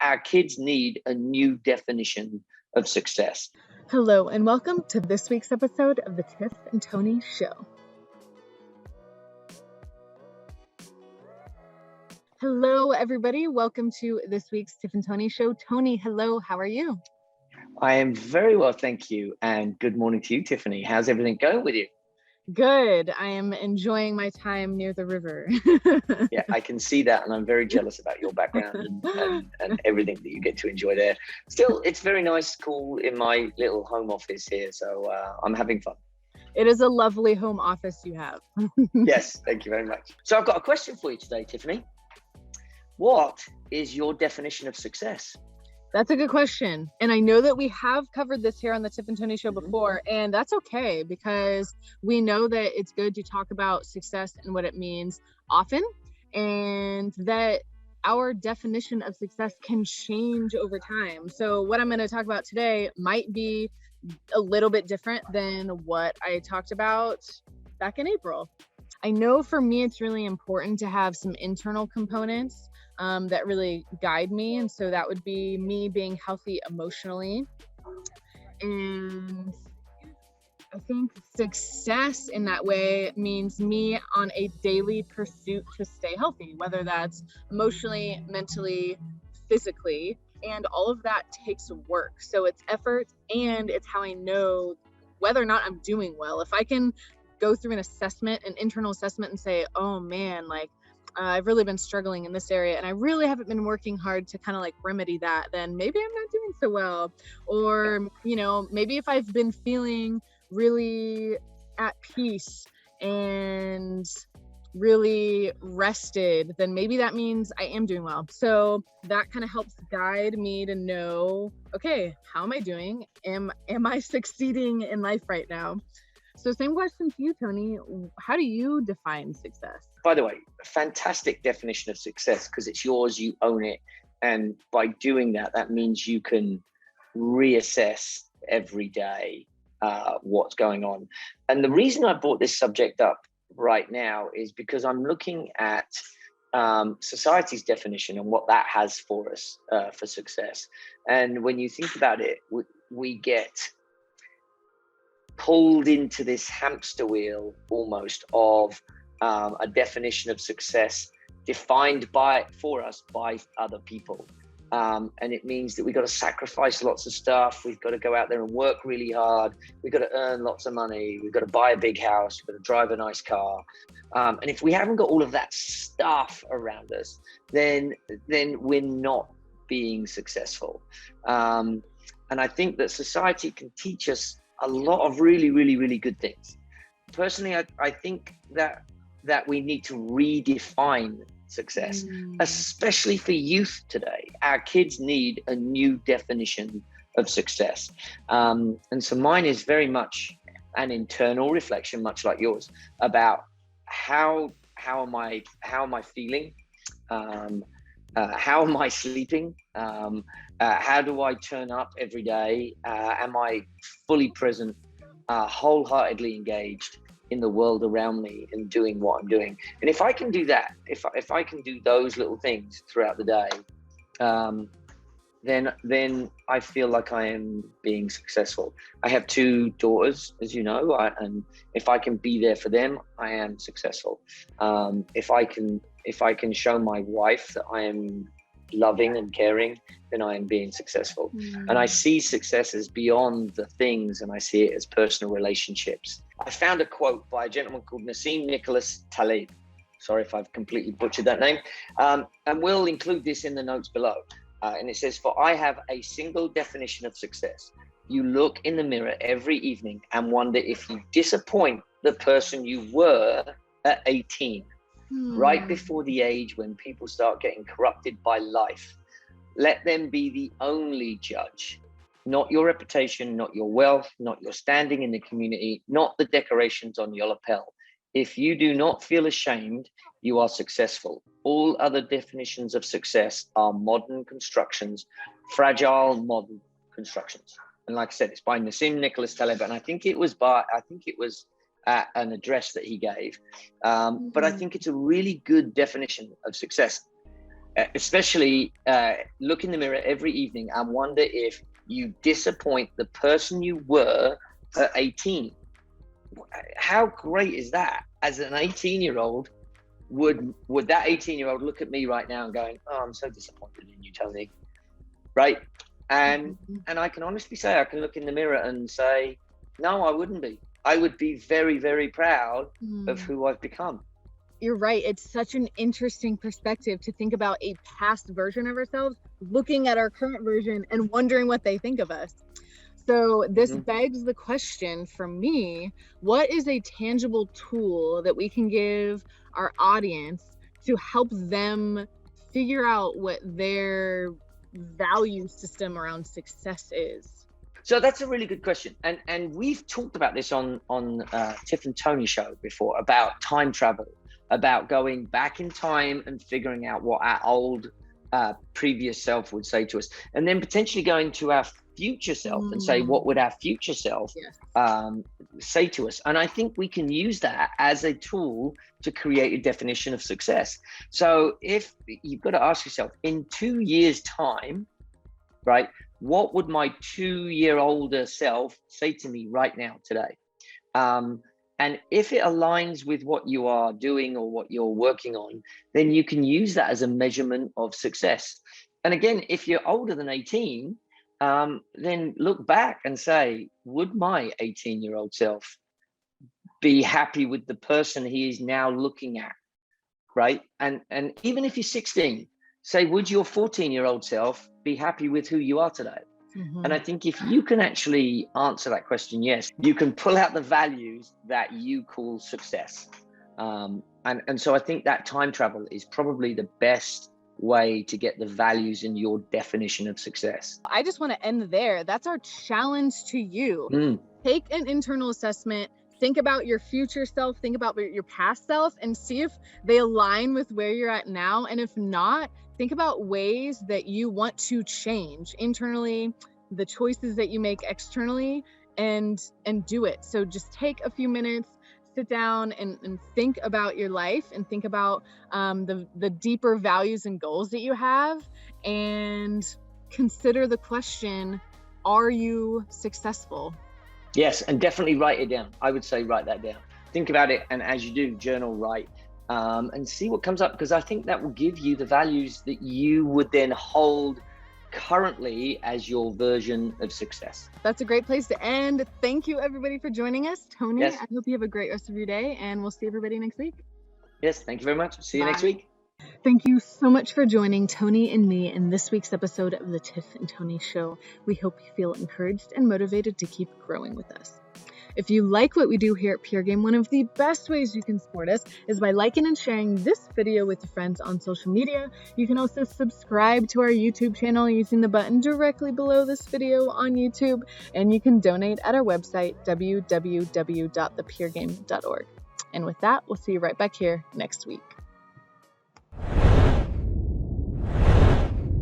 our kids need a new definition of success. Hello, and welcome to this week's episode of the Tiff and Tony Show. Hello, everybody. Welcome to this week's Tiff and Tony Show. Tony, hello. How are you? I am very well, thank you. And good morning to you, Tiffany. How's everything going with you? Good. I am enjoying my time near the river. Yeah, I can see that. And I'm very jealous about your background and everything that you get to enjoy there. Still, it's very nice, cool in my little home office here. So I'm having fun. It is a lovely home office you have. Yes, thank you very much. So I've got a question for you today, Tiffany. What is your definition of success? That's a good question. And I know that we have covered this here on the Tiff and Tony Show before, and that's okay because we know that it's good to talk about success and what it means often, and that our definition of success can change over time. So what I'm going to talk about today might be a little bit different than what I talked about back in April. I know for me, it's really important to have some internal components that really guide me. And so that would be me being healthy emotionally. And I think success in that way means me on a daily pursuit to stay healthy, whether that's emotionally, mentally, physically, and all of that takes work. So it's effort and it's how I know whether or not I'm doing well. If I can go through an assessment, an internal assessment, and say, oh man, like I've really been struggling in this area and I really haven't been working hard to kind of like remedy that, then maybe I'm not doing so well. Or, you know, maybe if I've been feeling really at peace and really rested, then maybe that means I am doing well. So that kind of helps guide me to know, okay, how am I doing? Am I succeeding in life right now? So same question to you, Tony. How do you define success? By the way, fantastic definition of success because it's yours, you own it. And by doing that, that means you can reassess every day what's going on. And the reason I brought this subject up right now is because I'm looking at society's definition and what that has for us for success. And when you think about it, we get pulled into this hamster wheel almost of a definition of success defined for us by other people. And it means that we've got to sacrifice lots of stuff. We've got to go out there and work really hard. We've got to earn lots of money. We've got to buy a big house. We've got to drive a nice car. And if we haven't got all of that stuff around us, then we're not being successful. And I think that society can teach us a lot of really, really, really good things. Personally, I think that we need to redefine success, especially for youth today. Our kids need a new definition of success. And so mine is very much an internal reflection, much like yours, about how am I feeling? How am I sleeping? How do I turn up every day? Am I fully present, wholeheartedly engaged in the world around me and doing what I'm doing? And if I can do that, if I can do those little things throughout the day, then I feel like I am being successful. I have 2 daughters, as you know, and if I can be there for them, I am successful. If I can show my wife that I am loving and caring, then I am being successful. And I see success as beyond the things, and I see it as personal relationships. I found a quote by a gentleman called Nassim Nicholas Taleb. Sorry if I've completely butchered that name. And we'll include this in the notes below. And it says, "For I have a single definition of success. You look in the mirror every evening and wonder if you disappoint the person you were at 18. Right before the age when people start getting corrupted by life. Let them be the only judge, not your reputation, not your wealth, not your standing in the community, not the decorations on your lapel. If you do not feel ashamed, you are successful. All other definitions of success are modern constructions, fragile modern constructions." And like I said, it's by Nassim Nicholas Taleb, and I think it was at an address that he gave. But I think it's a really good definition of success. especially look in the mirror every evening and wonder if you disappoint the person you were at 18. How great is that? As an 18-year-old, would that 18-year-old look at me right now and going, oh, I'm so disappointed in you, Tony, right? And I can honestly say, I can look in the mirror and say, no, I wouldn't be. I would be very, very proud of who I've become. You're right. It's such an interesting perspective to think about a past version of ourselves looking at our current version and wondering what they think of us. So this begs the question for me, what is a tangible tool that we can give our audience to help them figure out what their value system around success is? So that's a really good question. And we've talked about this on Tiff and Tony's show before, about time travel, about going back in time and figuring out what our old previous self would say to us, and then potentially going to our future self and say, what would our future self say to us? And I think we can use that as a tool to create a definition of success. So if you've got to ask yourself, in 2 years' time, right, what would my 2-year-older self say to me right now, today? And if it aligns with what you are doing or what you're working on, then you can use that as a measurement of success. And again, if you're older than 18, then look back and say, would my 18-year-old self be happy with the person he is now looking at, right? And even if you're 16, say, would your 14-year-old self be happy with who you are today? And I think if you can actually answer that question, yes, you can pull out the values that you call success. And so I think that time travel is probably the best way to get the values in your definition of success. I just want to end there. That's our challenge to you. Take an internal assessment, think about your future self, think about your past self, and see if they align with where you're at now. And if not, think about ways that you want to change internally, the choices that you make externally, and do it. So just take a few minutes, sit down and think about your life, and think about the deeper values and goals that you have, and consider the question, are you successful? Yes, and definitely write it down. I would say write that down. Think about it, and as you do, journal, write, and see what comes up, because I think that will give you the values that you would then hold currently as your version of success. That's a great place to end. Thank you, everybody, for joining us. Tony, Yes. I hope you have a great rest of your day, and we'll see everybody next week. Yes, thank you very much. See you next Bye. week. Thank you so much for joining Tony and me in this week's episode of the Tiff and Tony Show. We hope you feel encouraged and motivated to keep growing with us. If you like what we do here at Pure Game, one of the best ways you can support us is by liking and sharing this video with your friends on social media. You can also subscribe to our YouTube channel using the button directly below this video on YouTube, and you can donate at our website, www.thepuregame.org. And with that, we'll see you right back here next week.